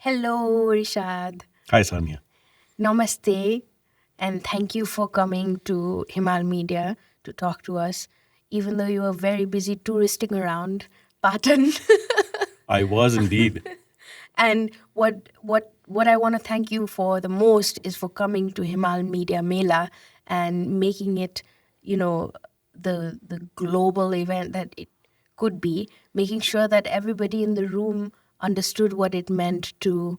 Hello, Rishad. Hi, Saniaa. Namaste, and thank you for coming to Himal Media to talk to us, even though you were very busy touristing around Patan. I was indeed. And what I want to thank you for the most is for coming to Himal Media Mela and making it, the global event that it could be, making sure that everybody in the room understood what it meant to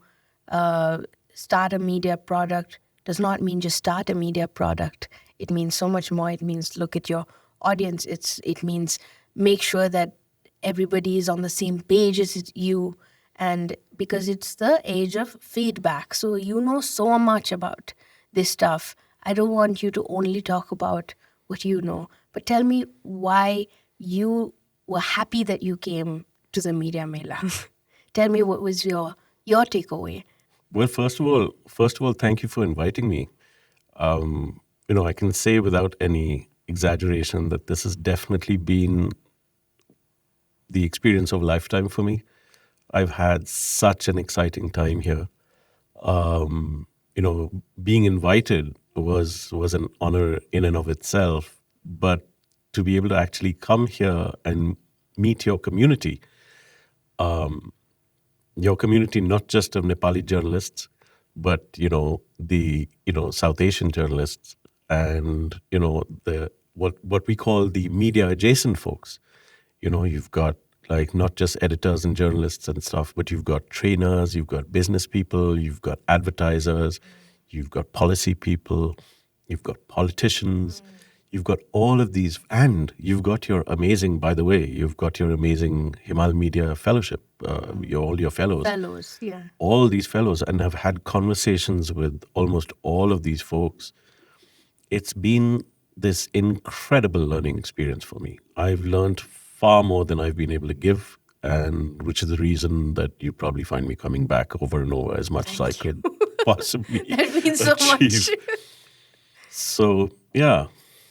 uh, start a media product. Does not mean just start a media product. It means so much more. It means look at your audience. It means make sure that everybody is on the same page as you, and because it's the age of feedback, so you know so much about this stuff. I don't want you to only talk about what you know, but tell me why you were happy that you came to the media mela. Tell me what was your takeaway. Well, first of all, thank you for inviting me. I can say without any exaggeration that this has definitely been the experience of a lifetime for me. I've had such an exciting time here. Being invited was an honor in and of itself, but to be able to actually come here and meet your community not just of Nepali journalists, but the South Asian journalists, and the what we call the media adjacent folks. You've got like not just editors and journalists and stuff, but you've got trainers, you've got business people, you've got advertisers, you've got policy people, you've got politicians, you've got all of these, and you've got your amazing, by the way, you've got your amazing Himal Media Fellowship, all your fellows. Fellows, yeah. All these fellows, and I've had conversations with almost all of these folks. It's been this incredible learning experience for me. I've learned far more than I've been able to give, and which is the reason that you probably find me coming back over and over as much as I could possibly That means so achieve. much. So yeah,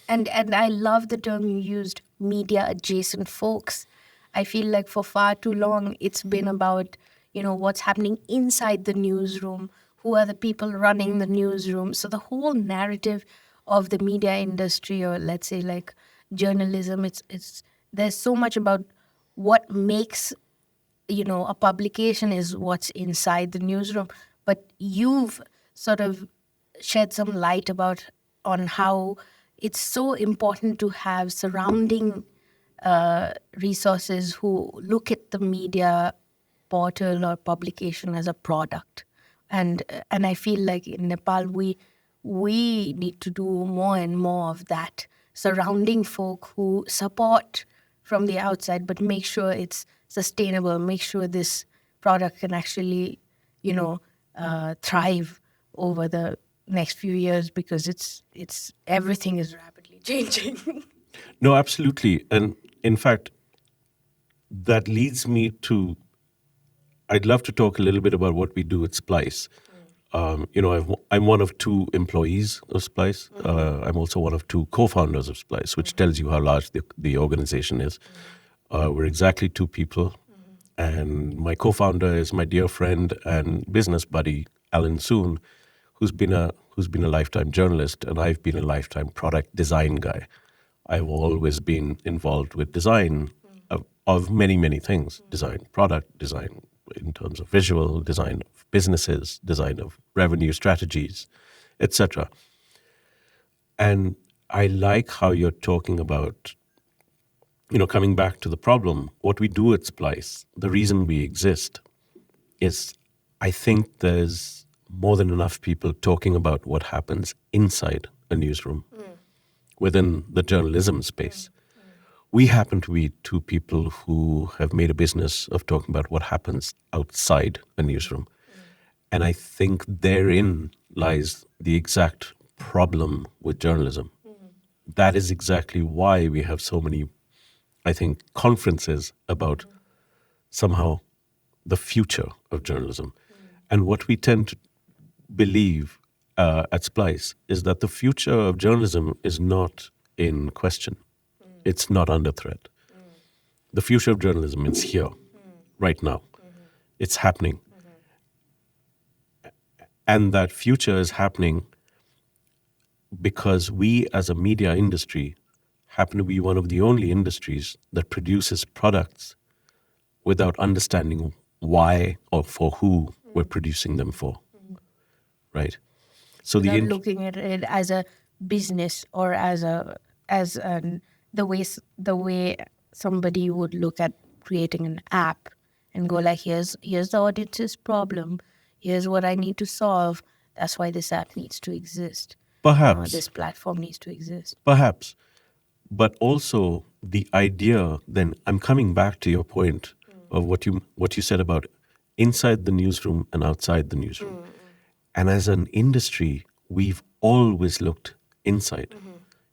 And I love the term you used, media adjacent folks. I feel like for far too long it's been about, what's happening inside the newsroom, who are the people running the newsroom. So the whole narrative of the media industry, or let's say like journalism, it's there's so much about what makes a publication is what's inside the newsroom. But you've sort of shed some light about on how it's so important to have surrounding resources who look at the media portal or publication as a product. And I feel like in Nepal we need to do more and more of that, surrounding folk who support from the outside but make sure it's sustainable, make sure this product can actually thrive over the next few years, because it's everything is rapidly changing. no, absolutely, and in fact, that leads me to. I'd love to talk a little bit about what we do at Splice. I'm one of two employees of Splice. I'm also one of two co-founders of Splice, which tells you how large the organization is. We're exactly two people, and my co-founder is my dear friend and business buddy Alan Soon, who's been a lifetime journalist, and I've been a lifetime product design guy. I've always been involved with design of many things: design, product design, in terms of visual design of businesses, design of revenue strategies, etc. And I like how you're talking about, coming back to the problem. What we do at Splice, the reason we exist, is I think there's more than enough people talking about what happens inside a newsroom within the journalism space. We happen to be two people who have made a business of talking about what happens outside a newsroom. And I think therein lies the exact problem with journalism. That is exactly why we have so many, I think, conferences about somehow the future of journalism. And what we tend to believe at Splice is that the future of journalism is not in question. It's not under threat. The future of journalism is here, right now. It's happening. And that future is happening because we as a media industry happen to be one of the only industries that produces products without understanding why or for who we're producing them for, right? So Without looking at it as a business or as the way somebody would look at creating an app and go like, here's the audience's problem, here's what I need to solve. That's why this app needs to exist. perhaps, This platform needs to exist. perhaps, but also the idea. Then I'm coming back to your point of what you said about inside the newsroom and outside the newsroom. And as an industry, we've always looked inside.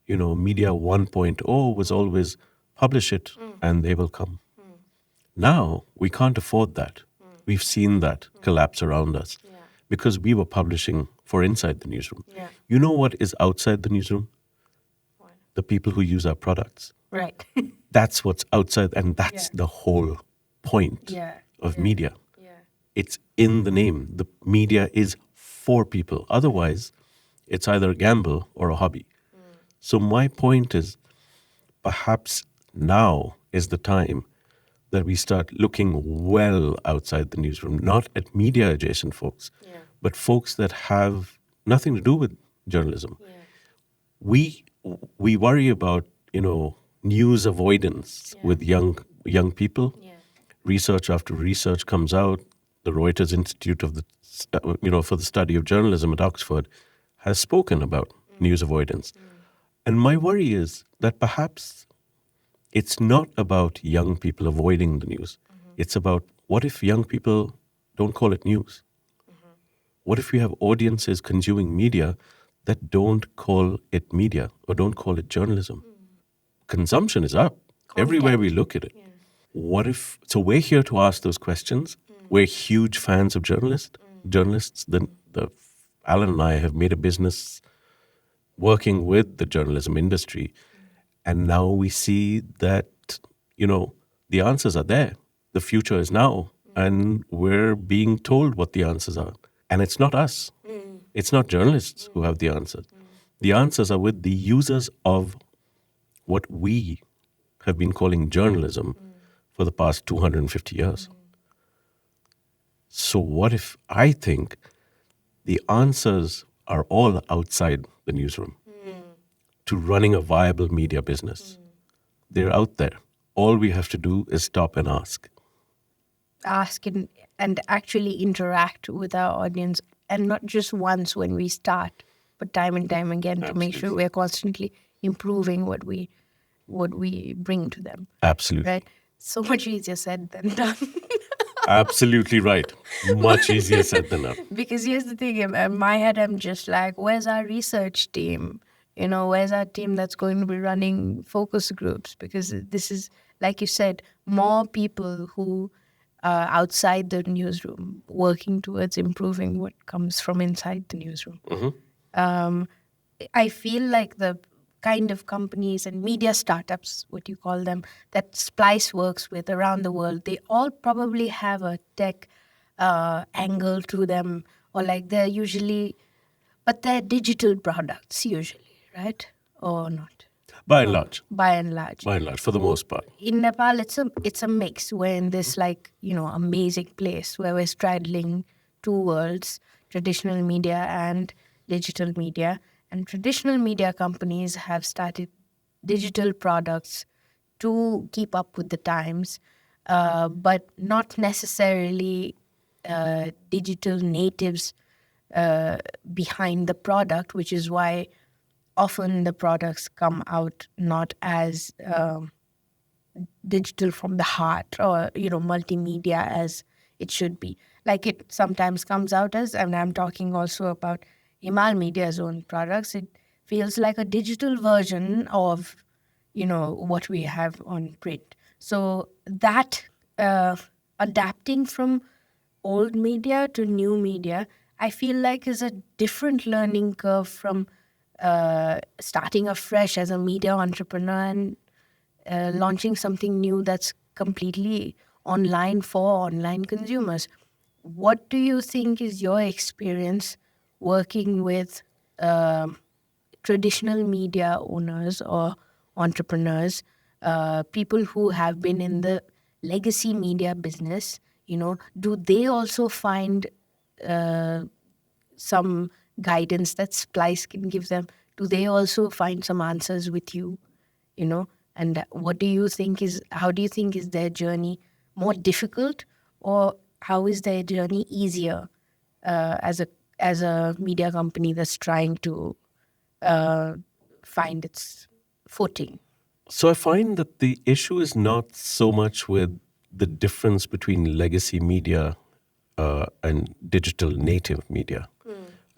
Media 1.0 was always publish it and they will come. Now we can't afford that. We've seen that collapse around us because we were publishing for inside the newsroom. Yeah. You know what is outside the newsroom? The people who use our products. Right. That's what's outside, and that's the whole point of media. Yeah. It's in the name. The media is for people. Otherwise, it's either a gamble or a hobby. So my point is, perhaps now is the time that we start looking well outside the newsroom, not at media adjacent folks, but folks that have nothing to do with journalism. We worry about news avoidance with young people. Research after research comes out. The Reuters Institute of for the Study of Journalism at Oxford has spoken about news avoidance. And my worry is that perhaps it's not about young people avoiding the news. It's about, what if young people don't call it news? What if we have audiences consuming media that don't call it media or don't call it journalism? Consumption is up everywhere we look at it. What if? So we're here to ask those questions. We're huge fans of journalists. Alan and I have made a business working with the journalism industry, and now we see that the answers are there. The future is now, and we're being told what the answers are. And it's not us. It's not journalists who have the answers. The answers are with the users of what we have been calling journalism for the past 250 years. So what if I think the answers are all outside the newsroom to running a viable media business? They're out there. All we have to do is stop and ask. Ask and actually interact with our audience, and not just once when we start, but time and time again to make sure we're constantly improving what we bring to them. Absolutely. Right? So much easier said than done. Absolutely right. Much easier said than done. Because here's the thing, in my head, I'm just like, where's our research team? Where's our team that's going to be running focus groups? Because this is, like you said, more people who are outside the newsroom working towards improving what comes from inside the newsroom. I feel like the kind of companies and media startups, what you call them, that Splice works with around the world, they all probably have a tech angle to them, or like they're digital products usually, right? Or not? By and large. By and large. By and large, for the most part. In Nepal, it's a mix. We're in this amazing place where we're straddling two worlds, traditional media and digital media. And traditional media companies have started digital products to keep up with the times, but not necessarily digital natives behind the product, which is why often the products come out not as digital from the heart or multimedia as it should be. Like it sometimes comes out as, and I'm talking also about Himal Media's own products, it feels like a digital version of what we have on print. So that adapting from old media to new media, I feel like is a different learning curve from starting afresh as a media entrepreneur and launching something new that's completely online for online consumers. What do you think is your experience working with traditional media owners or entrepreneurs, people who have been in the legacy media business, do they also find some guidance that Splice can give them? Do they also find some answers with you? And how do you think is their journey more difficult, or how is their journey easier as a media company that's trying to find its footing? So I find that the issue is not so much with the difference between legacy media and digital native media.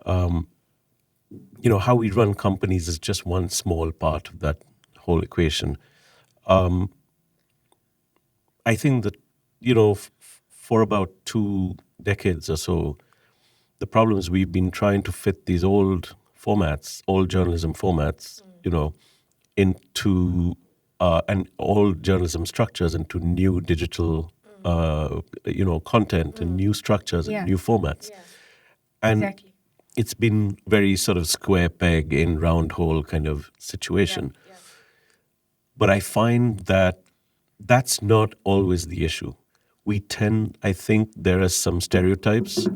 How we run companies is just one small part of that whole equation. I think that, for about 2 decades or so, the problem is we've been trying to fit these old journalism formats, into and old journalism structures into new digital, content and new structures and new formats. And Exactly. it's been very sort of square peg in round hole kind of situation. But I find that that's not always the issue. I think there are some stereotypes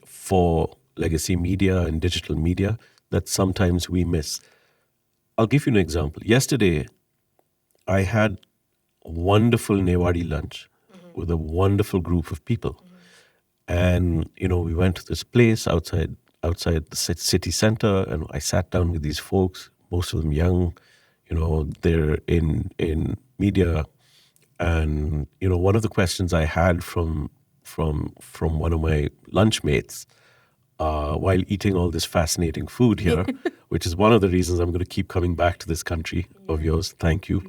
for legacy media and digital media that sometimes we miss. I'll give you an example. Yesterday, I had a wonderful Newari lunch with a wonderful group of people. And, we went to this place outside the city center, and I sat down with these folks, most of them young, they're in media. And, one of the questions I had from one of my lunch mates, while eating all this fascinating food here, which is one of the reasons I'm going to keep coming back to this country of yours. Thank you.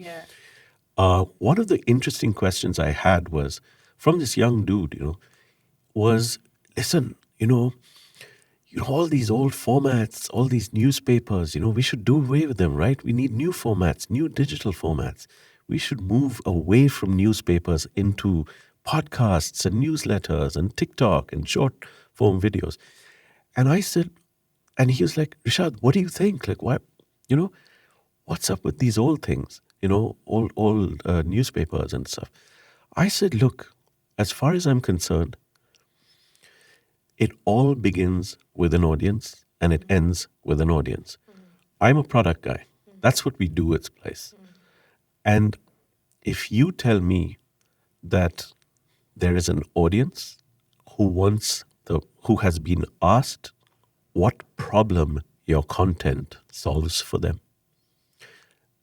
One of the interesting questions I had was from this young dude, was, listen, all these old formats, all these newspapers, we should do away with them, right? We need new formats, new digital formats. We should move away from newspapers into podcasts and newsletters and TikTok and short form videos. And I said, and he was like, Rishad, what do you think? Like, what, what's up with these old things, old newspapers and stuff? I said, look, as far as I'm concerned, it all begins with an audience and it ends with an audience. I'm a product guy. That's what we do at Splice. And if you tell me that there is an audience who has been asked what problem your content solves for them,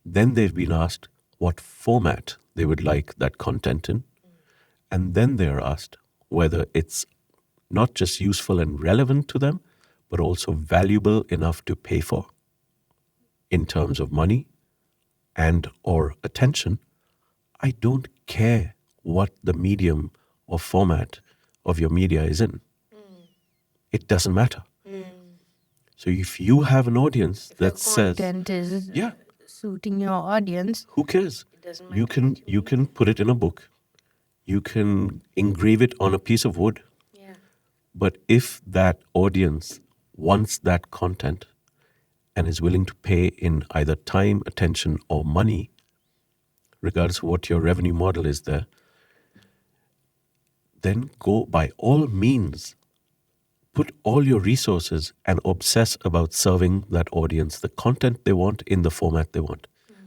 then they've been asked what format they would like that content in, and then they're asked whether it's not just useful and relevant to them, but also valuable enough to pay for in terms of money and or attention. I don't care what the medium or format of your media is in. It doesn't matter. So if you have an audience that says, Content is yeah, suiting your audience. who cares? It doesn't You can put it in a book. You can engrave it on a piece of wood. But if that audience wants that content and is willing to pay in either time, attention, or money, regardless of what your revenue model is there, then go by all means, put all your resources and obsess about serving that audience the content they want in the format they want.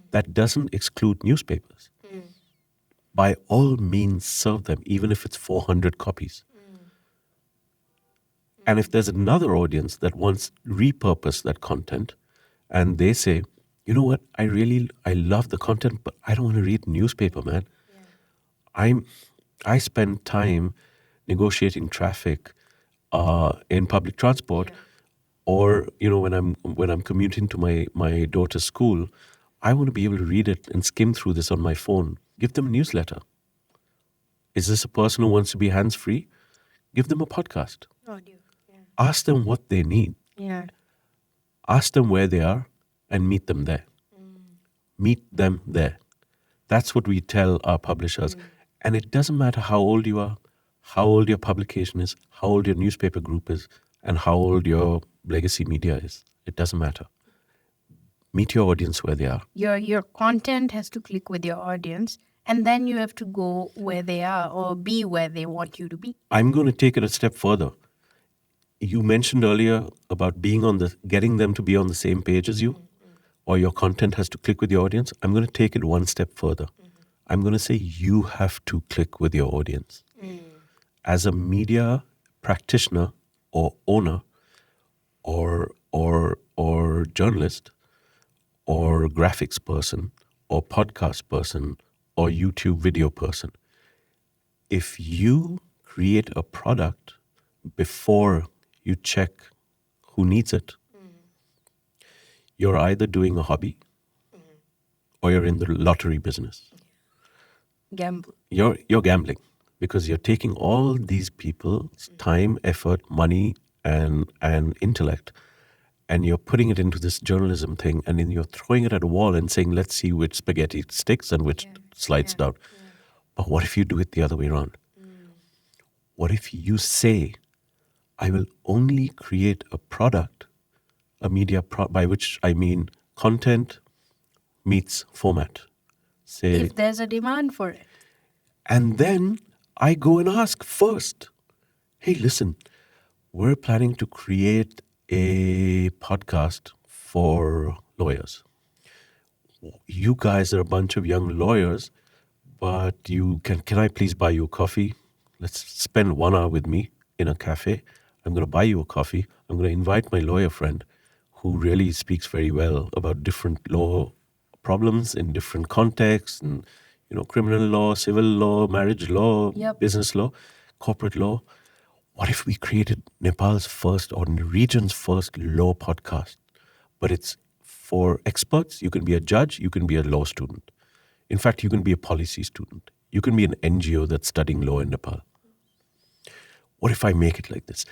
That doesn't exclude newspapers. By all means, serve them, even if it's 400 copies. And if there's another audience that wants to repurpose that content and they say, you know what, I love the content, but I don't want to read newspaper, man. I spend time negotiating traffic in public transport, or when I'm commuting to my daughter's school. I want to be able to read it and skim through this on my phone. Give them a newsletter. Is this a person who wants to be hands-free? Give them a podcast. Audio. Ask them what they need. Ask them where they are and meet them there. Meet them there. That's what we tell our publishers. And it doesn't matter how old you are, how old your publication is, how old your newspaper group is. and how old your legacy media is. It doesn't matter. Meet your audience where they are. Your content has to click with your audience, and then you have to go where they are or be where they want you to be. I'm going to take it a step further. You mentioned earlier about getting them to be on the same page as you, or your content has to click with your audience. I'm going to take it one step further. I'm going to say you have to click with your audience. As a media practitioner or owner or journalist or graphics person or podcast person or YouTube video person, if you create a product before you check who needs it, you're either doing a hobby or you're in the lottery business. Gamble. You're gambling because you're taking all these people's time, effort, money, and intellect, and you're putting it into this journalism thing, and then you're throwing it at a wall and saying, let's see which spaghetti sticks and which slides down. But what if you do it the other way around? What if you say, I will only create a product, a media by which I mean content meets format. Say, If there's a demand for it. and then I go and ask first, hey, listen, we're planning to create a podcast for lawyers. You guys are a bunch of young lawyers, but can I please buy you a coffee? Let's spend 1 hour with me in a cafe. I'm going to buy you a coffee. I'm going to invite my lawyer friend who really speaks very well about different law problems in different contexts, and criminal law, civil law, marriage law, business law, corporate law. What if we created Nepal's first or the region's first law podcast? But it's for experts. You can be a judge. You can be a law student. In fact, you can be a policy student. You can be an NGO that's studying law in Nepal. What if I make it like this?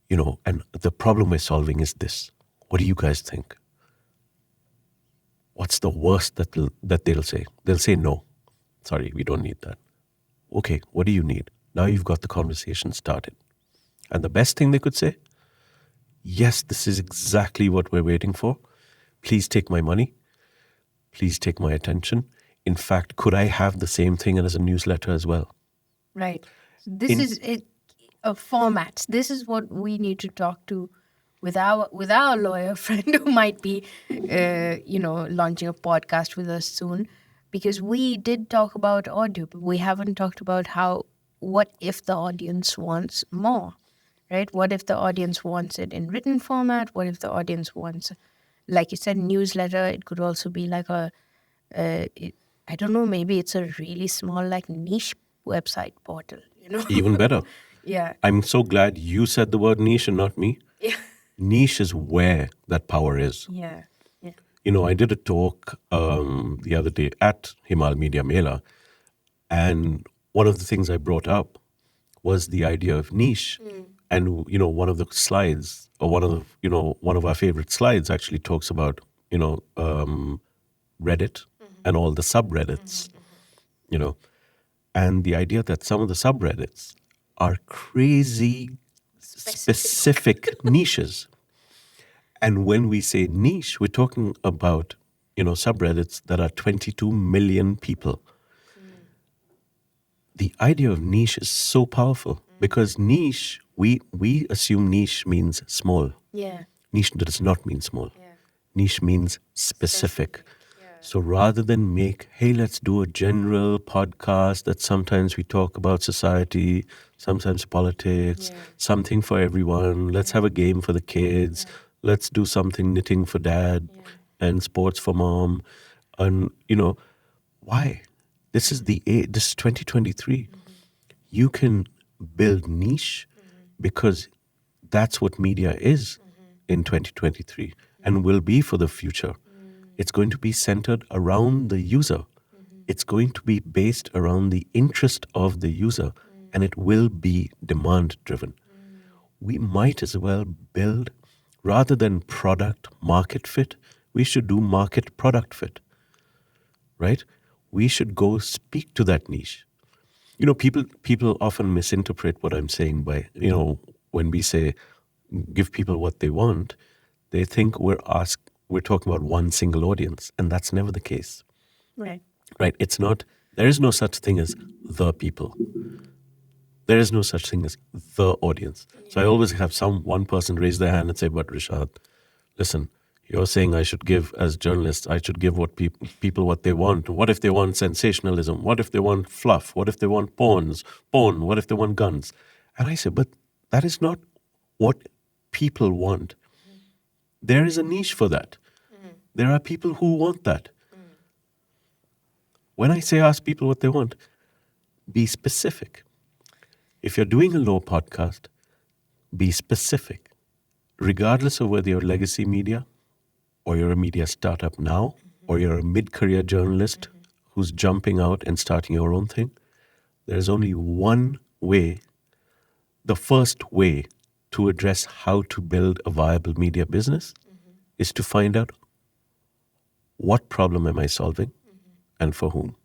And the problem we're solving is this. What do you guys think? What's the worst that they'll say? They'll say, no, sorry, we don't need that. Okay, what do you need? Now you've got the conversation started. And the best thing they could say, yes, this is exactly what we're waiting for. Please take my money. Please take my attention. In fact, could I have the same thing as a newsletter as well? Right. This is a format. This is what we need to talk to with our lawyer friend who might be, launching a podcast with us soon. Because we did talk about audio, but we haven't talked about what if the audience wants more, right? What if the audience wants it in written format? What if the audience wants, like you said, newsletter? It could also be like I don't know, maybe it's a really small, like niche website portal, Even better. Yeah. I'm so glad you said the word niche and not me. Yeah. Niche is where that power is. Yeah. Yeah. I did a talk the other day at Himal Media Mela, and one of the things I brought up was the idea of niche. And one of the slides, or one of our favorite slides, actually talks about Reddit and all the subreddits. And the idea that some of the subreddits are crazy specific niches. And when we say niche, we're talking about, subreddits that are 22 million people. The idea of niche is so powerful because niche, we assume niche means small. Yeah. Niche does not mean small. Yeah. Niche means specific. So rather than hey, let's do a general podcast that sometimes we talk about society, sometimes politics, something for everyone. Let's have a game for the kids. Let's do something knitting for dad and sports for mom. And, why? This is this is 2023. You can build niche because that's what media is in 2023 and will be for the future. It's going to be centered around the user. It's going to be based around the interest of the user, and it will be demand driven. We might as well build, rather than product market fit, we should do market product fit, right? We should go speak to that niche. People often misinterpret what I'm saying by, when we say give people what they want, they think we're talking about one single audience, and that's never the case. Right. Right? It's not. There is no such thing as the people. There is no such thing as the audience. So I always have one person raise their hand and say, "But Rishad, listen, you're saying I should give, as journalists, I should give what people what they want. What if they want sensationalism? What if they want fluff? What if they want porn? What if they want guns?" And I say, but that is not what people want. There is a niche for that. There are people who want that. When I say ask people what they want, be specific. If you're doing a law podcast, be specific. Regardless of whether you're legacy media or you're a media startup now or you're a mid-career journalist who's jumping out and starting your own thing, there's only one way, the first way to address how to build a viable media business is to find out what problem am I solving and for whom.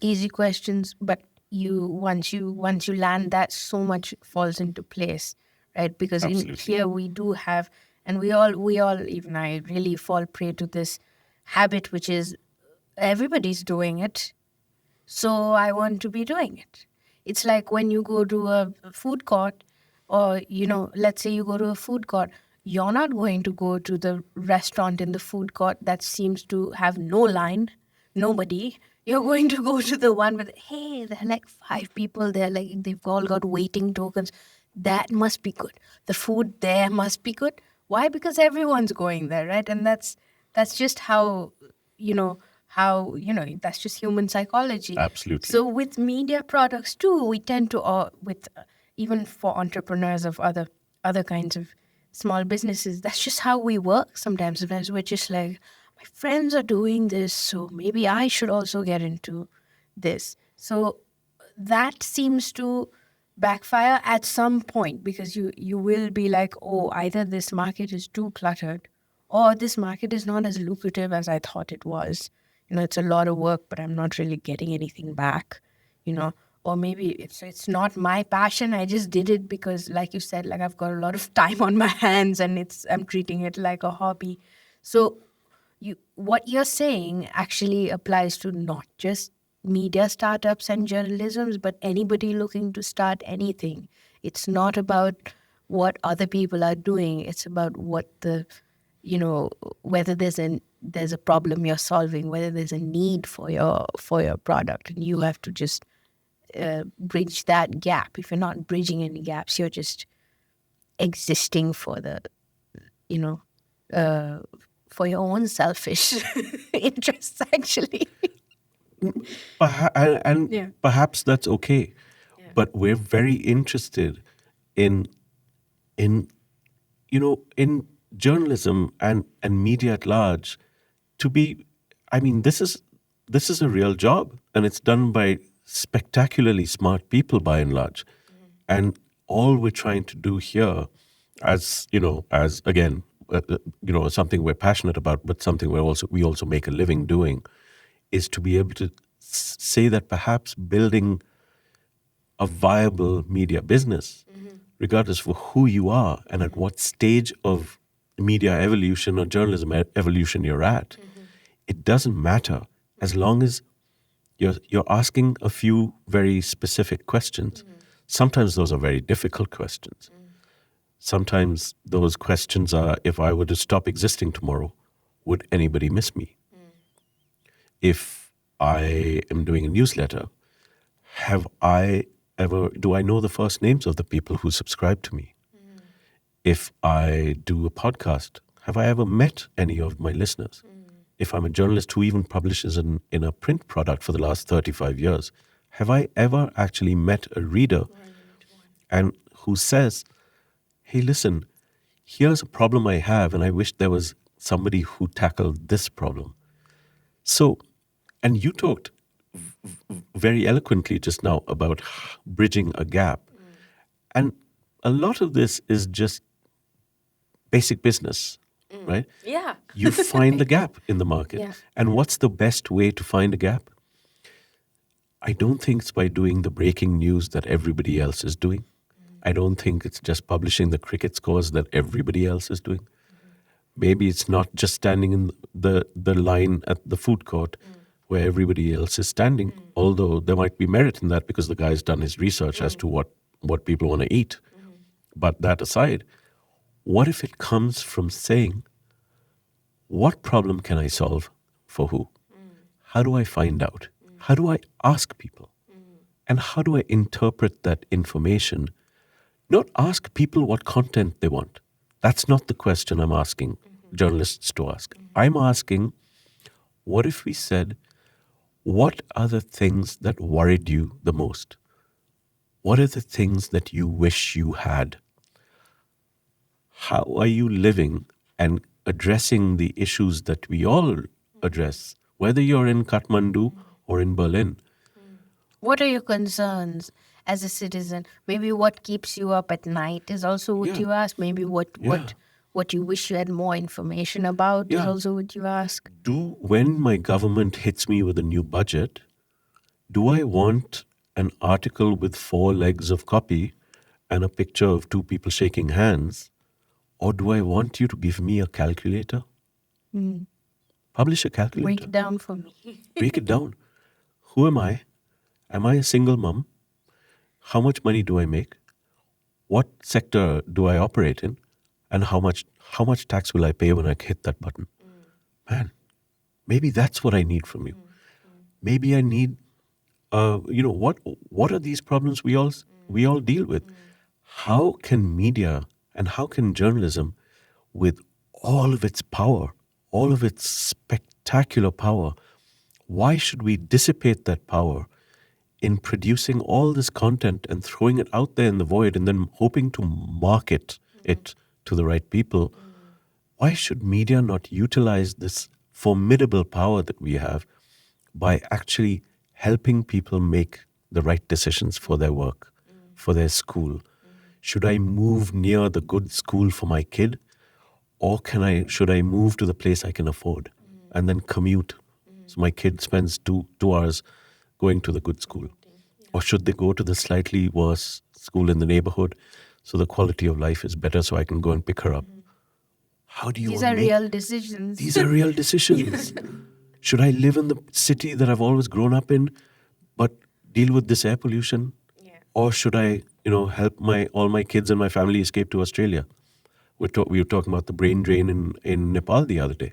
Easy questions, but once you land that, so much falls into place, right? Because in here we do have, and we all, even I, really fall prey to this habit, which is everybody's doing it, so I want to be doing it. It's like when you go to a food court, or let's say you go to a food court, you're not going to go to the restaurant in the food court that seems to have no line, nobody. You're going to go to the one with, hey, there are like 5 people there, like they've all got waiting tokens. That must be good. The food there must be good. Why? Because everyone's going there, right? And that's just how that's just human psychology. Absolutely. So with media products too, we tend to, even for entrepreneurs of other kinds of small businesses, that's just how we work sometimes. Sometimes we're just like, my friends are doing this, so maybe I should also get into this. So that seems to backfire at some point, because you will be like, oh, either this market is too cluttered or this market is not as lucrative as I thought it was. It's a lot of work, but I'm not really getting anything back, or maybe it's not my passion. I just did it because, like you said, like I've got a lot of time on my hands and I'm treating it like a hobby. So what you're saying actually applies to not just media startups and journalisms, but anybody looking to start anything. It's not about what other people are doing. It's about what whether there's a problem you're solving, whether there's a need for your product, and you have to just bridge that gap. If you're not bridging any gaps, you're just existing for the for your own selfish interests, actually. Perhaps that's okay. Yeah. But we're very interested in journalism and media at large to be, this is a real job, and it's done by spectacularly smart people by and large. And all we're trying to do here, as again, something we're passionate about, but something we also make a living doing, is to be able to say that perhaps building a viable media business, regardless of who you are and at what stage of media evolution or journalism evolution you're at, it doesn't matter as long as you're asking a few very specific questions. Sometimes those are very difficult questions. Sometimes those questions are, if I were to stop existing tomorrow, would anybody miss me? If I am doing a newsletter, do I know the first names of the people who subscribe to me? If I do a podcast, have I ever met any of my listeners? If I'm a journalist who even publishes in a print product for the last 35 years, have I ever actually met a reader and who says, hey, listen, here's a problem I have, and I wish there was somebody who tackled this problem. So, and you talked very eloquently just now about bridging a gap. And a lot of this is just basic business, right? Yeah. You find the gap in the market. Yeah. And what's the best way to find a gap? I don't think it's by doing the breaking news that everybody else is doing. I don't think it's just publishing the cricket scores that everybody else is doing. Maybe it's not just standing in the line at the food court where everybody else is standing, although there might be merit in that because the guy's done his research as to what people want to eat. But that aside, what if it comes from saying, what problem can I solve for who? How do I find out? How do I ask people? And how do I interpret that information? Not ask people what content they want. That's not the question I'm asking journalists to ask. I'm asking, what if we said, what are the things that worried you the most? What are the things that you wish you had? How are you living and addressing the issues that we all address, whether you're in Kathmandu or in Berlin? What are your concerns as a citizen? Maybe what keeps you up at night is also what you ask. Maybe what you wish you had more information about is also what you ask. When my government hits me with a new budget, do I want an article with 4 legs of copy and a picture of 2 people shaking hands? Or do I want you to give me a calculator? Publish a calculator. Break it down for me. Break it down. Who am I? Am I a single mom? How much money do I make? What sector do I operate in? And how much tax will I pay when I hit that button? Man, maybe that's what I need from you. Maybe I need, what are these problems we all deal with? How can media and how can journalism, with all of its power, all of its spectacular power, why should we dissipate that power in producing all this content and throwing it out there in the void and then hoping to market it to the right people? Why should media not utilize this formidable power that we have by actually helping people make the right decisions for their work, for their school? Should I move near the good school for my kid? Or should I move to the place I can afford and then commute so my kid spends two hours going to the good school? Or should they go to the slightly worse school in the neighborhood so the quality of life is better so I can go and pick her up? How do you These are real decisions. These are real decisions. Should I live in the city that I've always grown up in but deal with this air pollution? Or should I, help all my kids and my family escape to Australia? We were talking about the brain drain in Nepal the other day.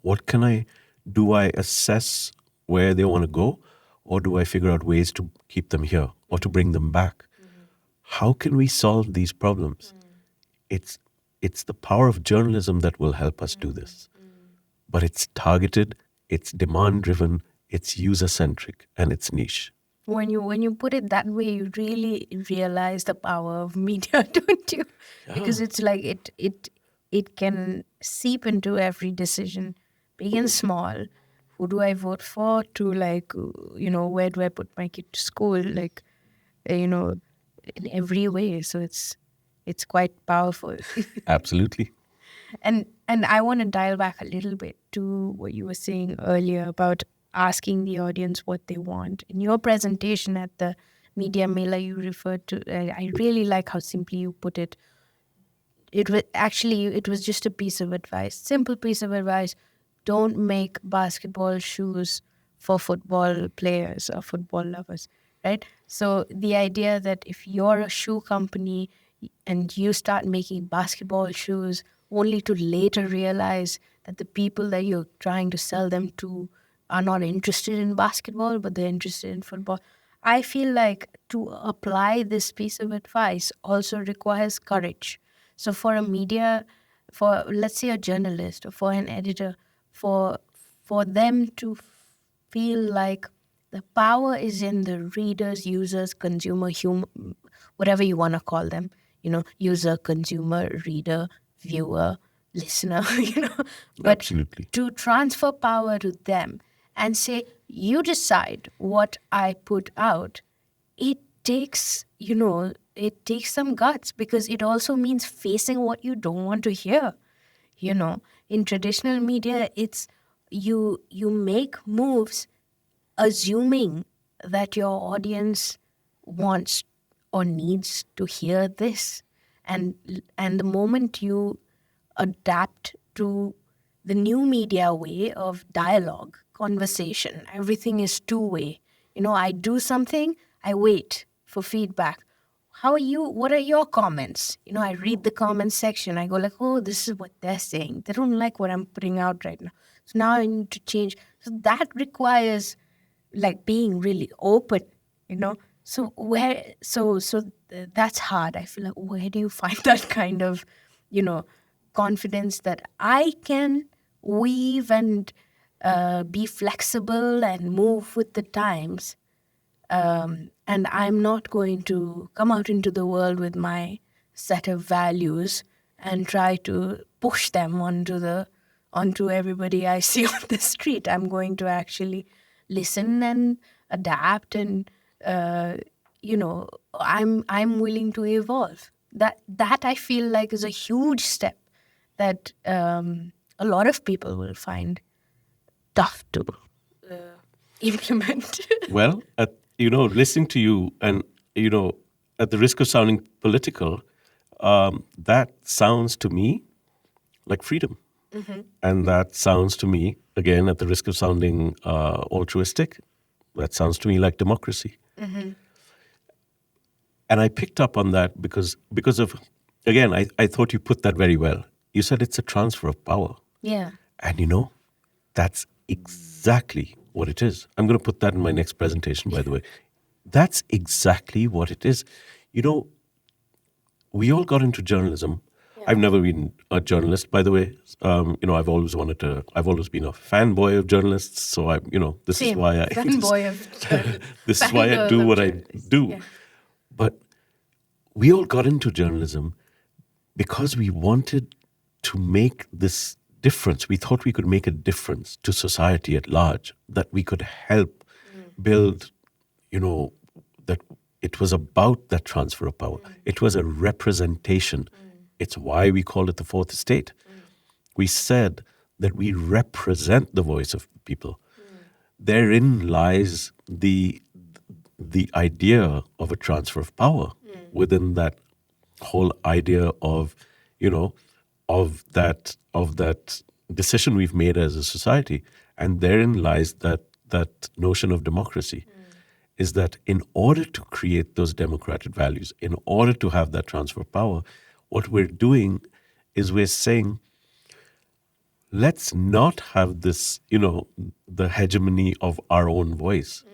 What can I do? I assess where they want to go, or do I figure out ways to keep them here or to bring them back? How can we solve these problems? It's the power of journalism that will help us do this. But it's targeted, it's demand-driven, it's user-centric, and it's niche. When you put it that way, you really realize the power of media, don't you? Because it's like it can seep into every decision, big and small. Who do I vote for? To where do I put my kid to school? In every way. So it's quite powerful. Absolutely. And I want to dial back a little bit to what you were saying earlier about asking the audience what they want. In your presentation at the Media Mela, you referred to, I really like how simply you put it. It was just a piece of advice, simple piece of advice. Don't make basketball shoes for football players or football lovers, right? So the idea that if you're a shoe company and you start making basketball shoes only to later realize that the people that you're trying to sell them to are not interested in basketball, but they're interested in football. I feel like to apply this piece of advice also requires courage. So for a media, for let's say a journalist or for an editor, for them to feel like the power is in the readers, users, consumer, whatever you want to call them, user, consumer, reader, viewer, listener, but Absolutely. to transfer power to them and say, you decide what I put out, it takes some guts, because it also means facing what you don't want to hear. In traditional media, it's you make moves assuming that your audience wants or needs to hear this. And the moment you adapt to the new media way of dialogue, conversation, everything is two-way. I do something, I wait for feedback. How are you? What are your comments? I read the comment section. I go like, oh, this is what they're saying. They don't like what I'm putting out right now. So now I need to change. So that requires like being really open, So that's hard. I feel like, where do you find that kind of, confidence that I can weave and be flexible and move with the times, and I'm not going to come out into the world with my set of values and try to push them onto everybody I see on the street. I'm going to actually listen and adapt, and I'm willing to evolve. That I feel like is a huge step that a lot of people will find tough to implement. Well, listening to you and, at the risk of sounding political, that sounds to me like freedom. And that sounds to me, again, at the risk of sounding altruistic, that sounds to me like democracy. And I picked up on that because of, again, I thought you put that very well. You said it's a transfer of power. Yeah. And that's exactly what it is. I'm going to put that in my next presentation, by the way. That's exactly what it is. We all got into journalism. Yeah. I've never been a journalist, by the way. I've always been a fanboy of journalists. So this Same. is why Fanboy of journalists. This is why I do what I do. Yeah. But we all got into journalism because we wanted to make this difference. We thought we could make a difference to society at large, that we could help build, that it was about that transfer of power. It was a representation. It's why we call it the fourth estate. We said that we represent the voice of people. Therein lies the idea of a transfer of power within that whole idea of, of that decision we've made as a society. And therein lies that notion of democracy, is that in order to create those democratic values, in order to have that transfer of power, what we're doing is we're saying, let's not have this, the hegemony of our own voice.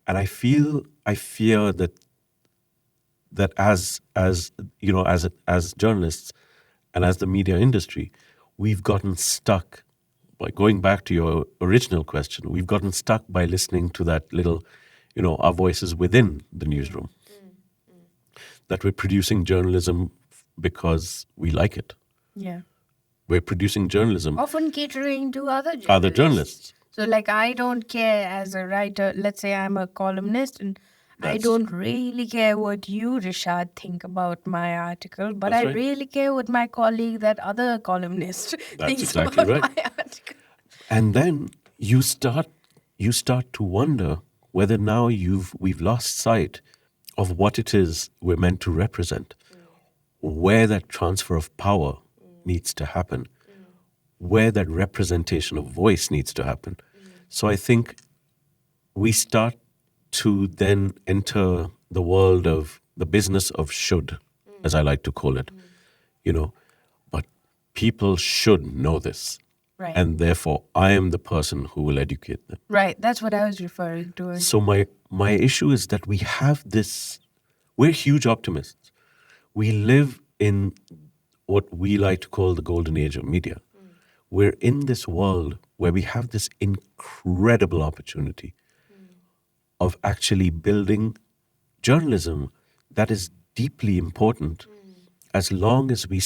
And I fear that as journalists and as the media industry, we've gotten stuck by going back to your original question. We've gotten stuck by listening to that little, our voices within the newsroom. That we're producing journalism because we like it. Yeah. We're producing journalism. Often catering to other journalists. Other journalists. So, like, I don't care as a writer. Let's say I'm a columnist, and I don't really care what you, Rishad, think about my article, but I really care what my colleague, that other columnist, thinks exactly about right. my article. And then you start to wonder whether now we've lost sight of what it is we're meant to represent, where that transfer of power needs to happen, where that representation of voice needs to happen. So I think we start to then enter the world of the business of should, as I like to call it, but people should know this. Right. And therefore, I am the person who will educate them. Right. That's what I was referring to. So my issue is that we have we're huge optimists. We live in what we like to call the golden age of media. We're in this world where we have this incredible opportunity of actually building journalism that is deeply important, as long as we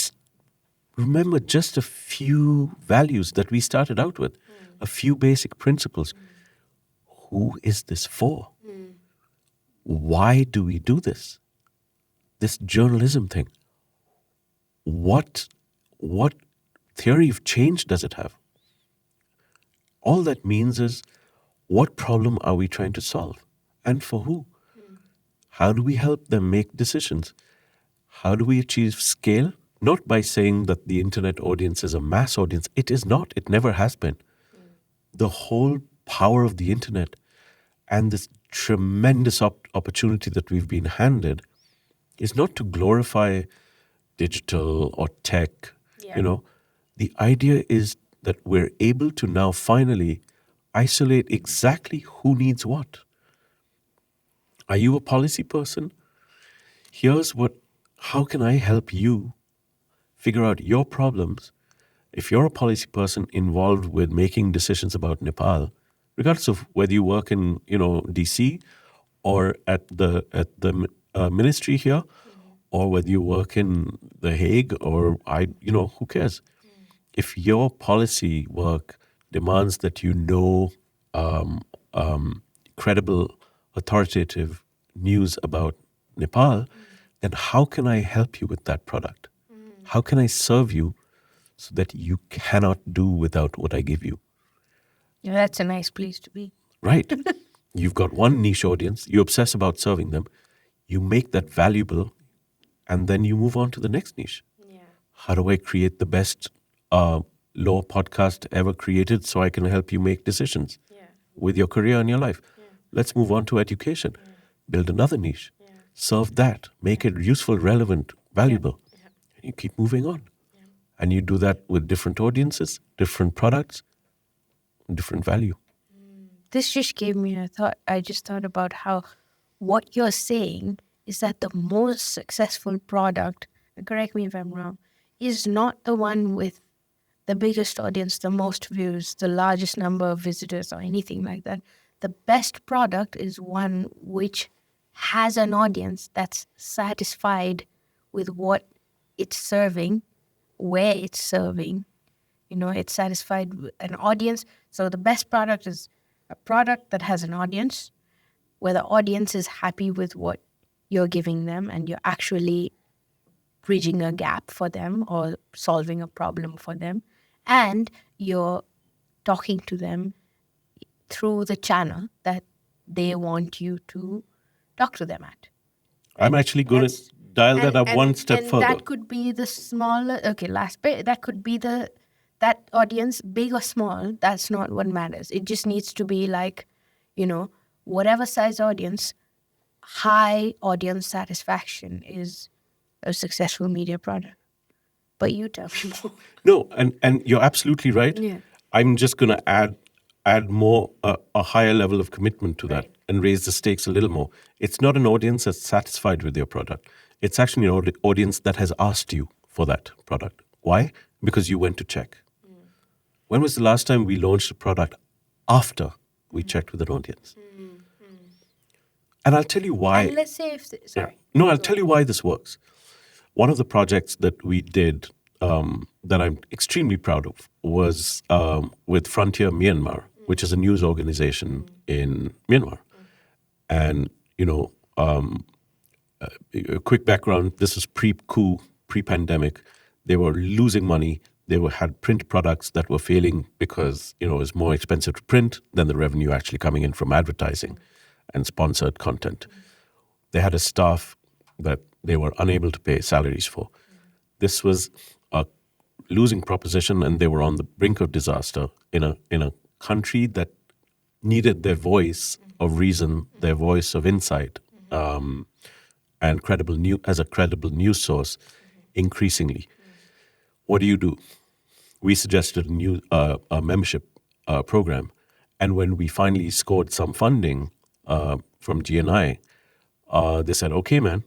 remember just a few values that we started out with, a few basic principles. Who is this for? Why do we do this? This journalism thing. What theory of change does it have? All that means is, what problem are we trying to solve? And for who? How do we help them make decisions? How do we achieve scale? Not by saying that the internet audience is a mass audience. It is not. It never has been. The whole power of the internet and this tremendous opportunity that we've been handed is not to glorify digital or tech. Yeah. You know, the idea is that we're able to now finally isolate exactly who needs what. Are you a policy person? Here's what, how can I help you figure out your problems? If you're a policy person involved with making decisions about Nepal, regardless of whether you work in, DC or at the ministry here, or whether you work in The Hague or who cares? If your policy work demands that you know credible, authoritative news about Nepal, then how can I help you with that product? How can I serve you so that you cannot do without what I give you? Yeah, that's a nice place to be. Right. You've got one niche audience, you obsess about serving them, you make that valuable, and then you move on to the next niche. Yeah. How do I create the best law podcast ever created so I can help you make decisions with your career and your life? Let's move on to education. Build another niche. Serve that. Make it useful, relevant, valuable. And you keep moving on. And you do that with different audiences, different products, different value. This just gave me a thought. I just thought about how what you're saying is that the most successful product, and correct me if I'm wrong, is not the one with the biggest audience, the most views, the largest number of visitors, or anything like that. The best product is one which has an audience that's satisfied with what it's serving, where it's serving. It's satisfied with an audience. So the best product is a product that has an audience, where the audience is happy with what you're giving them and you're actually bridging a gap for them or solving a problem for them. And you're talking to them through the channel that they want you to talk to them at. I'm actually going to dial that up one step and further. That could be the smaller, last bit, that could be that audience, big or small, that's not what matters. It just needs to be like, whatever size audience, high audience satisfaction is a successful media product. But you tell me more. No, and you're absolutely right. Yeah. I'm just going to add more, a higher level of commitment to that Right. and raise the stakes a little more. It's not an audience that's satisfied with your product. It's actually an audience that has asked you for that product. Why? Because you went to check. When was the last time we launched a product after we checked with an audience? And I'll tell you why. And let's say sorry. No, I'll tell you why this works. One of the projects that we did that I'm extremely proud of was with Frontier Myanmar, which is a news organization in Myanmar. And, a quick background, this is pre-coup, pre-pandemic. They were losing money. They had print products that were failing because, it was more expensive to print than the revenue actually coming in from advertising and sponsored content. They had a staff that they were unable to pay salaries for. This was a losing proposition, and they were on the brink of disaster in a country that needed their voice of reason, their voice of insight, and as a credible news source increasingly. What do? We suggested a membership program, and when we finally scored some funding from GNI, they said, "Okay, man,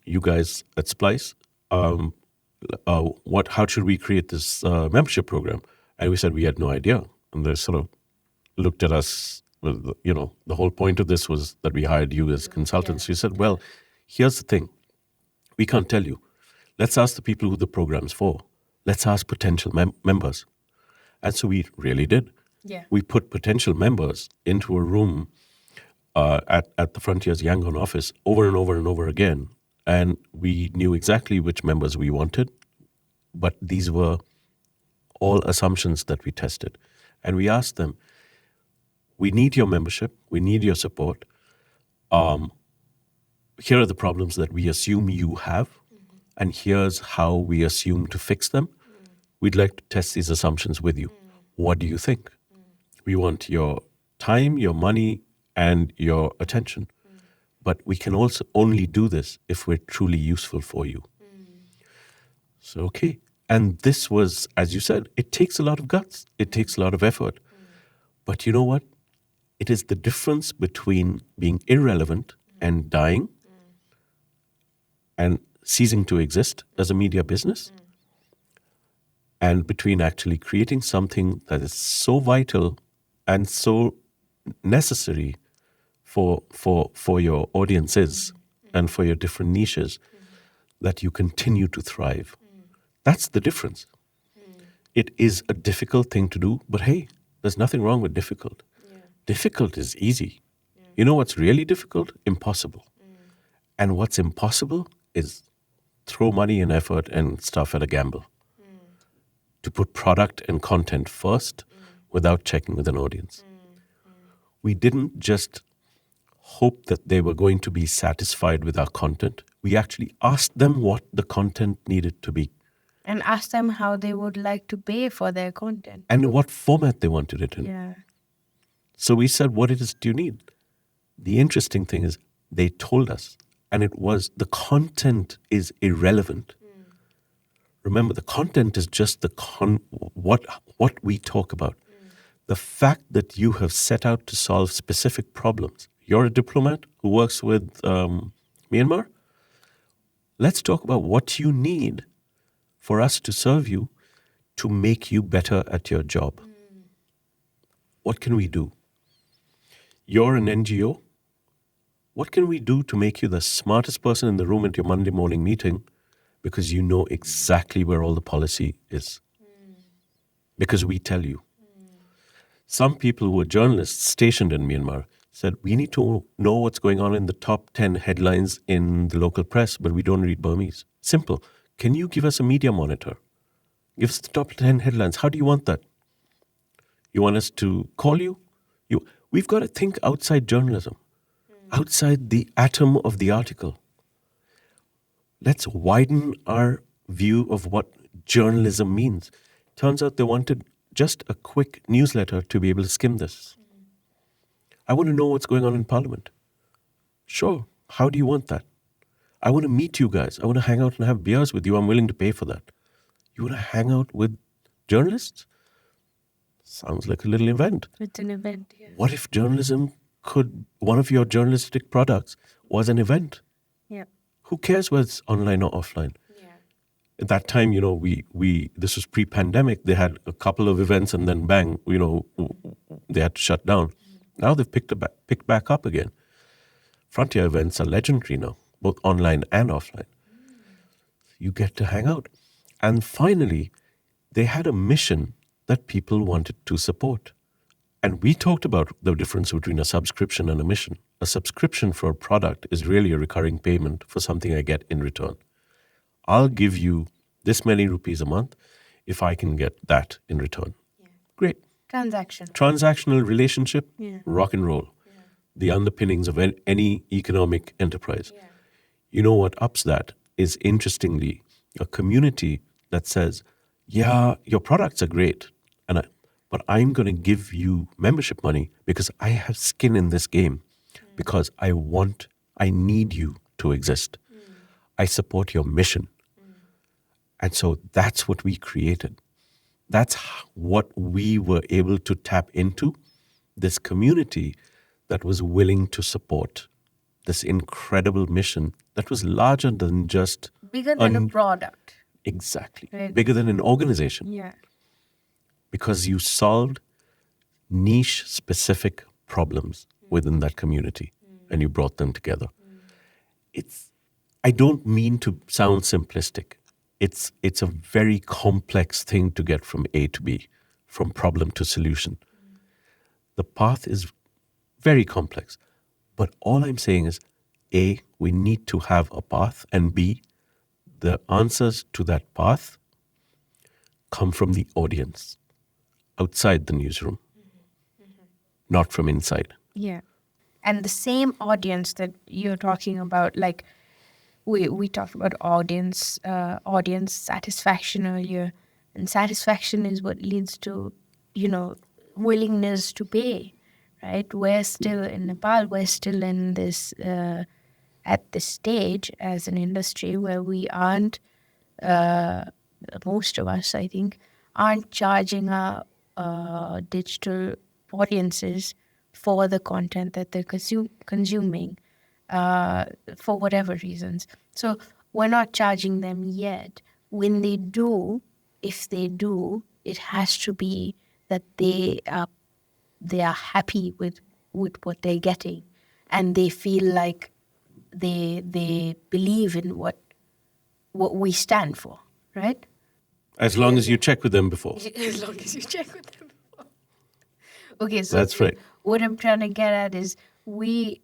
you guys at Splice, how should we create this membership program?" And we said we had no idea, and they sort of looked at us. The whole point of this was that we hired you as consultants. We said, "Well, here's the thing: we can't tell you. Let's ask the people who the program's for. Let's ask potential members." And so we really did. Yeah. We put potential members into a room at the Frontier's Yangon office over and over and over again. And we knew exactly which members we wanted, but these were all assumptions that we tested. And we asked them, "We need your membership. We need your support. here are the problems that we assume you have, and here's how we assume to fix them. We'd like to test these assumptions with you. What do you think? We want your time, your money, and your attention. But we can also only do this if we're truly useful for you. So, okay. And this was, as you said, it takes a lot of guts. It takes a lot of effort. But you know what? It is the difference between being irrelevant and dying and ceasing to exist as a media business, and between actually creating something that is so vital and so necessary for your audiences and for your different niches, that you continue to thrive. That's the difference. It is a difficult thing to do, but hey, there's nothing wrong with difficult. Difficult is easy. You know what's really difficult? Impossible. And what's impossible is throw money and effort and stuff at a gamble. To put product and content first without checking with an audience. We didn't just hope that they were going to be satisfied with our content. We actually asked them what the content needed to be And ask them how they would like to pay for their content. and in what format they wanted it in. Yeah. So we said, what it is do you need? The interesting thing is they told us, and it was the content is irrelevant. Remember, the content is just the what we talk about. The fact that you have set out to solve specific problems. You're a diplomat who works with Myanmar. Let's talk about what you need for us to serve you to make you better at your job. What can we do? You're an NGO. What can we do to make you the smartest person in the room at your Monday morning meeting, because you know exactly where all the policy is? Because we tell you. Some people who were journalists stationed in Myanmar said, we need to know what's going on in the top 10 headlines in the local press, but we don't read Burmese. Simple. Can you give us a media monitor? Give us the top 10 headlines. How do you want that? You want us to call you? We've got to think outside journalism, outside the atom of the article. Let's widen our view of what journalism means. Turns out they wanted just a quick newsletter to be able to skim this. I want to know what's going on in Parliament. Sure. How do you want that? I want to meet you guys. I want to hang out and have beers with you. I'm willing to pay for that. You want to hang out with journalists? Sounds like a little event. It's an event, yeah. What if journalism one of your journalistic products was an event? Yeah. Who cares whether it's online or offline? Yeah. At that time, we this was pre-pandemic. They had a couple of events and then bang, they had to shut down. Now they've picked back up again. Frontier events are legendary now, both online and offline. You get to hang out. And finally, they had a mission that people wanted to support. And we talked about the difference between a subscription and a mission. A subscription for a product is really a recurring payment for something I get in return. I'll give you this many rupees a month if I can get that in return. Yeah. Great. Transactional relationship, Yeah. rock and roll. Yeah. The underpinnings of any economic enterprise. Yeah. You know what ups that is, interestingly, a community that says, yeah, your products are great, but I'm going to give you membership money because I have skin in this game, because I need you to exist. I support your mission. And so that's what we created. That's what we were able to tap into, this community that was willing to support this incredible mission that was larger than just... Bigger than a product. Exactly. Right. Bigger than an organization. Yeah. Because you solved niche-specific problems within that community and you brought them together. I don't mean to sound simplistic. It's a very complex thing to get from A to B, from problem to solution. The path is very complex. But all I'm saying is, A, we need to have a path, and B, the answers to that path come from the audience, outside the newsroom, not from inside. Yeah. And the same audience that you're talking about, like we talked about audience satisfaction earlier, and satisfaction is what leads to, willingness to pay, right? We're still in Nepal, we're still in this at this stage as an industry where we aren't, most of us, I think, aren't charging our digital audiences for the content that they're consuming uh, for whatever reasons. So we're not charging them yet. When they do, if they do, it has to be that they are happy with what they're getting, and they feel like they believe in what we stand for, right? As long as you check with them before. As long as you check with them. Okay, so That's right. what I'm trying to get at is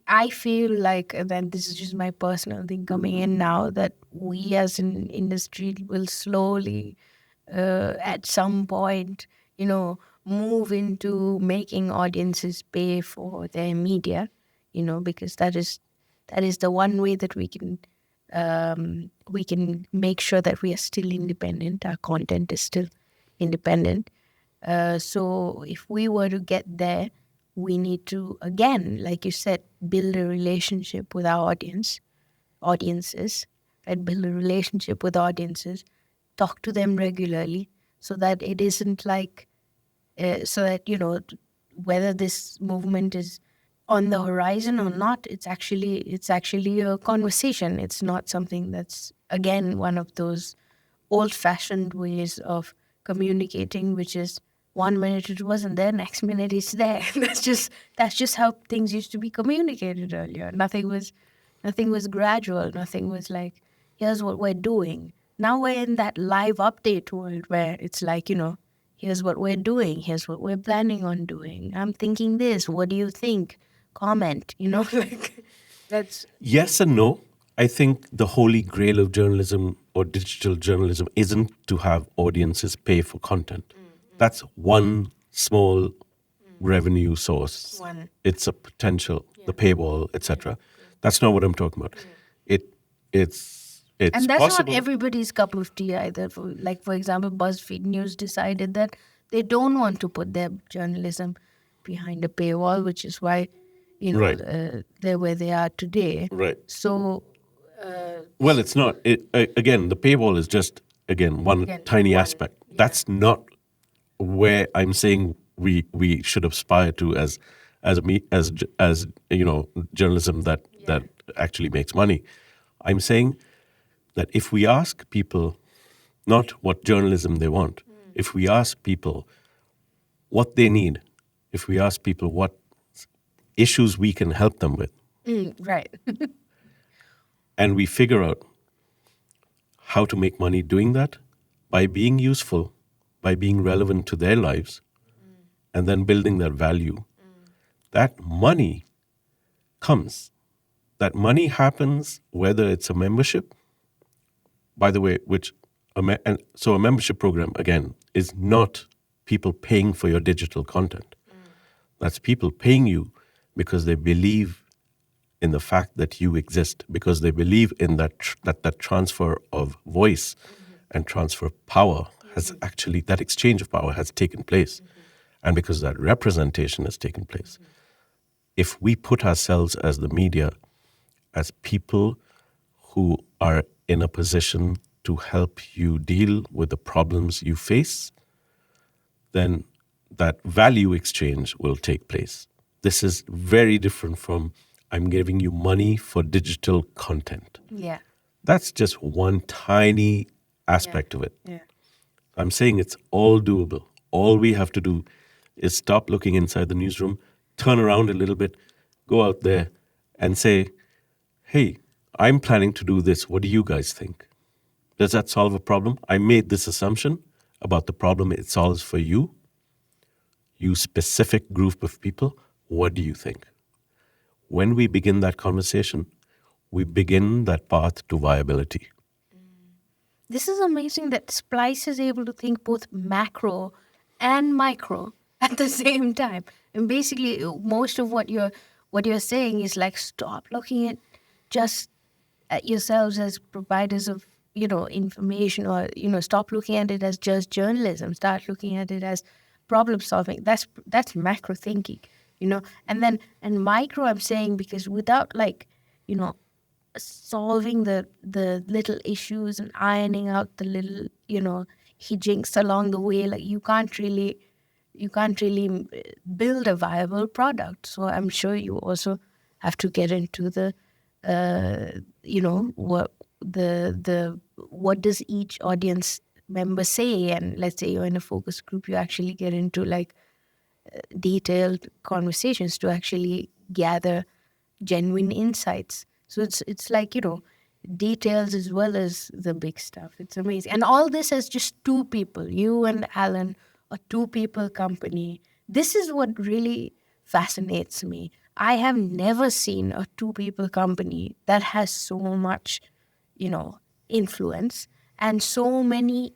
I feel like, and then this is just my personal thing coming in now, that we as an industry will slowly, at some point, move into making audiences pay for their media, because that is the one way that we can make sure that we are still independent. Our content is still independent. So if we were to get there, we need to, again, like you said, build a relationship with our audiences, right? Build a relationship with audiences, talk to them regularly, so that it isn't like, so that, whether this movement is on the horizon or not, it's actually a conversation. It's not something that's, again, one of those old-fashioned ways of communicating, which is 1 minute it wasn't there, next minute it's there. That's just how things used to be communicated earlier. Nothing was gradual. Nothing was like, here's what we're doing. Now we're in that live update world where it's like, here's what we're doing, here's what we're planning on doing. I'm thinking this. What do you think? Comment. Like that's Yes and no. I think the holy grail of journalism or digital journalism isn't to have audiences pay for content. That's one small revenue source. one. It's a potential, the paywall, etc. That's not what I'm talking about. It it's And that's possible. not everybody's cup of tea either. For example, BuzzFeed News decided that they don't want to put their journalism behind a paywall, which is why, Right. they're where they are today. Right. So, Well, it's not. Again, the paywall is just one Again, tiny one, aspect. That's not where I'm saying we should aspire to as journalism that actually makes money. I'm saying that if we ask people not what journalism they want, if we ask people what they need, if we ask people what issues we can help them with, right. and we figure out how to make money doing that by being useful, by being relevant to their lives, and then building that value, that money comes. That money happens whether it's a membership, by the way, so a membership program, again, is not people paying for your digital content. That's people paying you because they believe in the fact that you exist, because they believe in that transfer of voice and transfer of power has actually, that exchange of power has taken place. And because that representation has taken place. If we put ourselves as the media, as people who are in a position to help you deal with the problems you face, then that value exchange will take place. This is very different from I'm giving you money for digital content. Yeah. That's just one tiny aspect of it. Yeah. I'm saying it's all doable. All we have to do is stop looking inside the newsroom, turn around a little bit, go out there and say, hey, I'm planning to do this. What do you guys think? Does that solve a problem? I made this assumption about the problem it solves for you, you specific group of people. What do you think? When we begin that conversation, we begin that path to viability. This is amazing that Splice is able to think both macro and micro at the same time. And basically, most of what what you're saying is like, stop looking at just at yourselves as providers of, information, or, stop looking at it as just journalism. Start looking at it as problem solving. That's macro thinking, and micro, I'm saying, because without, like, solving the little issues and ironing out the little, hijinks along the way, like, you can't really build a viable product. So I'm sure you also have to get into the what does each audience member say, and let's say you're in a focus group, you actually get into, like, detailed conversations to actually gather genuine insights. So it's like, details as well as the big stuff. It's amazing. And all this as just two people, you and Alan, a two-people company. This is what really fascinates me. I have never seen a two-people company that has so much, influence, and so many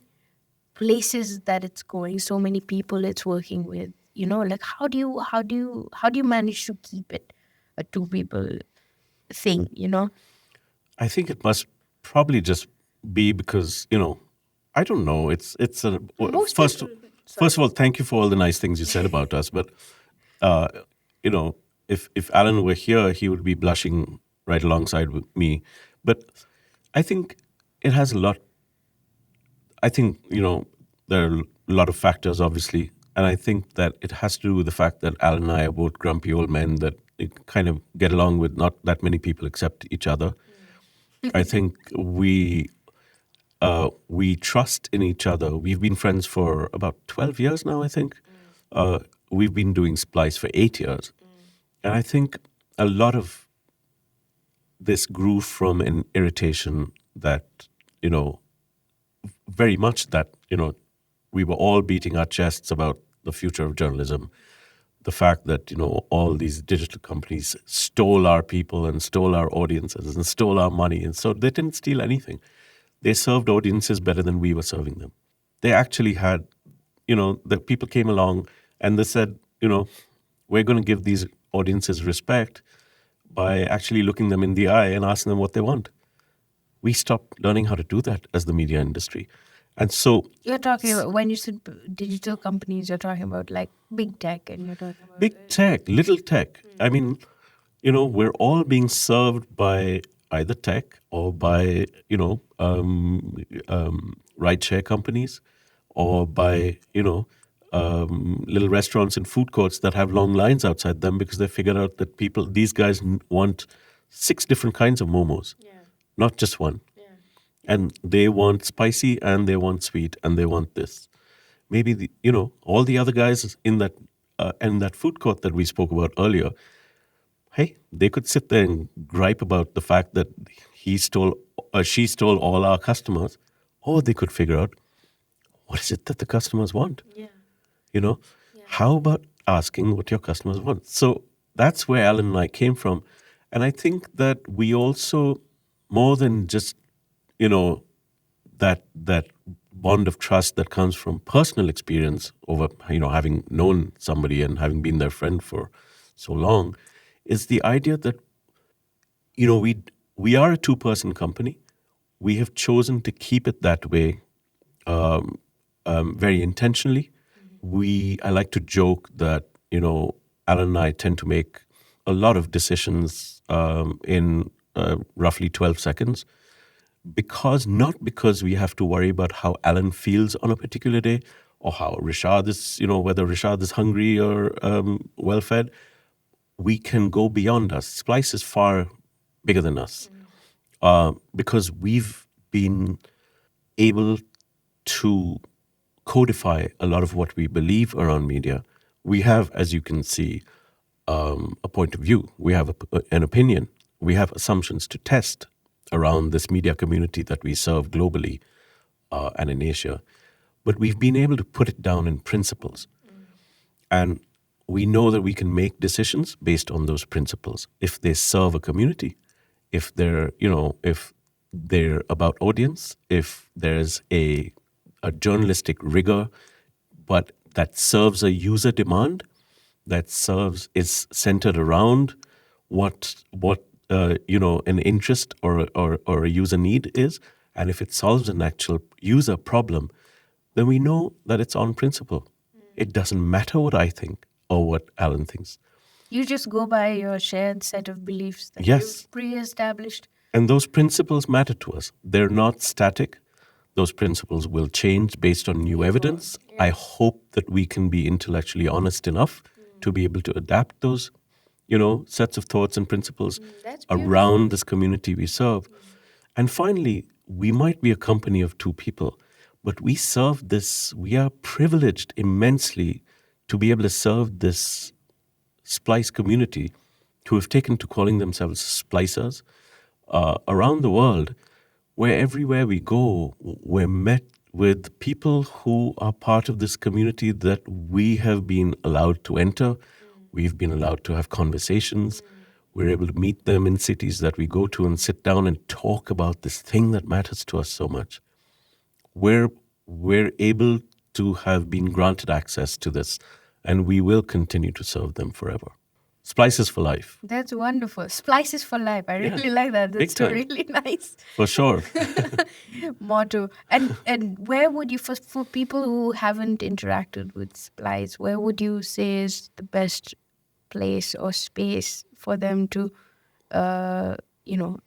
places that it's going, so many people it's working with. Like, how do you manage to keep it a two-people thing? I think it must probably just be because, I don't know. It's a Most first people. first of all, thank you for all the nice things you said about us. But uh, you know, if Alan were here, he would be blushing right alongside with me. But I think it has a lot. I think there are a lot of factors, obviously, and I think that it has to do with the fact that Alan and I are both grumpy old men that kind of get along with not that many people except each other. I think we trust in each other. We've been friends for about 12 years now, I think. We've been doing Splice for 8 years. And I think a lot of this grew from an irritation that, very much that, we were all beating our chests about the future of journalism. The fact that, all these digital companies stole our people and stole our audiences and stole our money. And so they didn't steal anything. They served audiences better than we were serving them. They actually had, the people came along and they said, we're going to give these audiences respect by actually looking them in the eye and asking them what they want. We stopped learning how to do that as the media industry. And so You're talking about, when you said digital companies, you're talking about, like, big tech, and you're talking about big tech, little tech. I mean, we're all being served by either tech or by, ride-share companies, or by, little restaurants and food courts that have long lines outside them because they figured out that these guys want 6 different kinds of momos, not just one. And they want spicy and they want sweet and they want this. Maybe all the other guys in that food court that we spoke about earlier, hey, they could sit there and gripe about the fact that she stole all our customers, or they could figure out what is it that the customers want. How about asking what your customers want? So that's where Alan and I came from, and I think that we also, more than just that bond of trust that comes from personal experience over having known somebody and having been their friend for so long, is the idea that we are a 2-person company. We have chosen to keep it that way, very intentionally. I like to joke that Alan and I tend to make a lot of decisions in roughly 12 seconds, not because we have to worry about how Alan feels on a particular day, or how Rishad is, whether Rishad is hungry or well fed. We can go beyond us. Splice is far bigger than us, because we've been able to codify a lot of what we believe around media. We have, as you can see, a point of view. We have an opinion. We have assumptions to test around this media community that we serve globally and in Asia. But we've been able to put it down in principles. And we know that we can make decisions based on those principles. If they serve a community, if they're about audience, if there's a journalistic rigor, but that serves a user demand, is centered around what an interest or a user need is, and if it solves an actual user problem, then we know that it's on principle. It doesn't matter what I think or what Alan thinks. You just go by your shared set of beliefs that Yes. you've pre-established. And those principles matter to us. They're not static. Those principles will change based on new evidence. I hope that we can be intellectually honest enough to be able to adapt those, sets of thoughts and principles That's beautiful. around this community we serve. And finally, we might be a company of two people, but we serve this, we are privileged immensely to be able to serve this Splice community who have taken to calling themselves splicers around the world, where everywhere we go, we're met with people who are part of this community that we have been allowed to enter. We've been allowed to have conversations. We're able to meet them in cities that we go to and sit down and talk about this thing that matters to us so much. We're able to have been granted access to this, and we will continue to serve them forever. Splice is for life. That's wonderful. Splice is for life. I really like that. Big That's time. really nice For sure. motto. And where would you, for people who haven't interacted with Splice, where would you say is the best place or space for them to,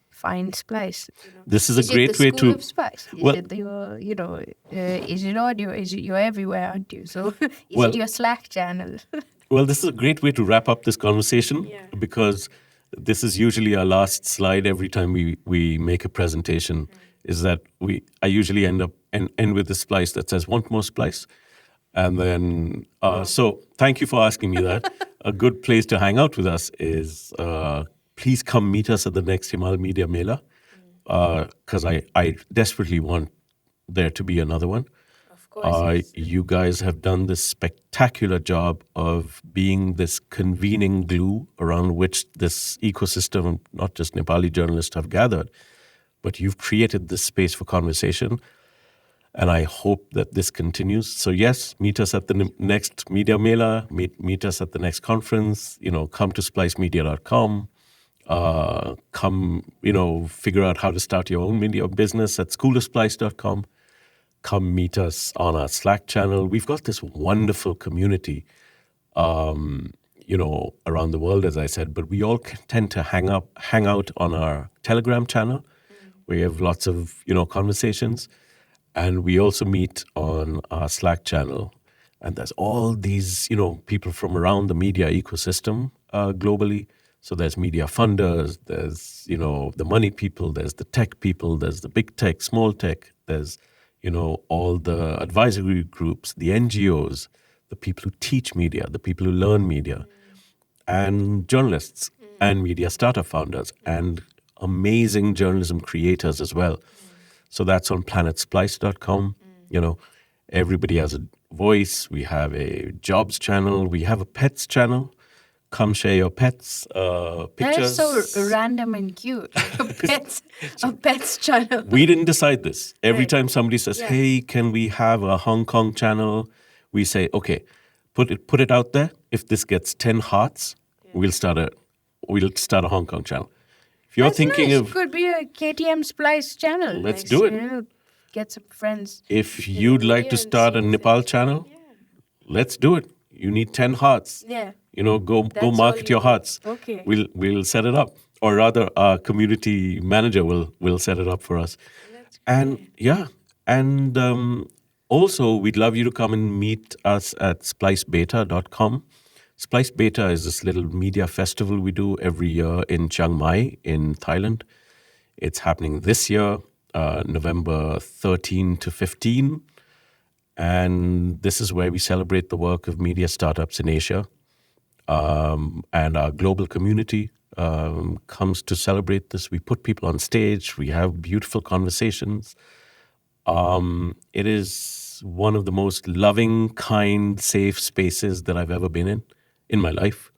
find Splice? This is a Is great it the way school to. of Splice? Is Well- it is it audio? Is it, you're everywhere, aren't you? So is Well- it your Slack channel? Well, this is a great way to wrap up this conversation because this is usually our last slide every time we make a presentation. Is that I usually end with a splice that says "Want more splice," and then so thank you for asking me that. A good place to hang out with us is please come meet us at the next Himal Media Mela because I desperately want there to be another one. Of course. You guys have done this spectacular job of being this convening glue around which this ecosystem, not just Nepali journalists, have gathered, but you've created this space for conversation. And I hope that this continues. So yes, meet us at the next Media Mela, meet us at the next conference, come to splicemedia.com. Come, figure out how to start your own media business at schoolofsplice.com. Come meet us on our Slack channel. We've got this wonderful community, around the world, as I said, but we all tend to hang out on our Telegram channel. We have lots of, conversations. And we also meet on our Slack channel. And there's all these, people from around the media ecosystem globally. So there's media funders, there's, the money people, there's the tech people, there's the big tech, small tech, there's, all the advisory groups, the NGOs, the people who teach media, the people who learn media, and journalists and media startup founders and amazing journalism creators as well. So that's on planetsplice.com. Everybody has a voice. We have a jobs channel. We have a pets channel. Come share your pets pictures. That's so random and cute. A pets channel. We didn't decide this. Every time somebody says, "Hey, can we have a Hong Kong channel?" We say, "Okay, put it out there. If this gets 10 hearts, we'll start a Hong Kong channel." If you're That's thinking nice. of, Could be a KTM Splice channel. Let's do it. Get some friends. if you'd like to start a Nepal channel, let's do it. You need 10 hearts. Yeah. Go all market you your need. hearts. Okay. We'll set it up, or rather, our community manager will set it up for us. And also we'd love you to come and meet us at splicebeta.com. Splice Beta is this little media festival we do every year in Chiang Mai in Thailand. It's happening this year, November 13 to 15. And this is where we celebrate the work of media startups in Asia. And our global community comes to celebrate this. We put people on stage. We have beautiful conversations. It is one of the most loving, kind, safe spaces that I've ever been in my life.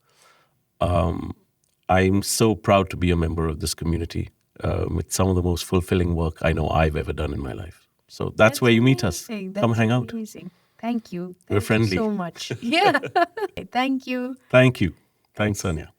I'm so proud to be a member of this community. It's some of the most fulfilling work I know I've ever done in my life. So that's where you meet us. Amazing. Come hang out. Amazing. Thank you. We're Thank friendly. you so much. Yeah. Thank you. Thank you. Thanks, Saniaa.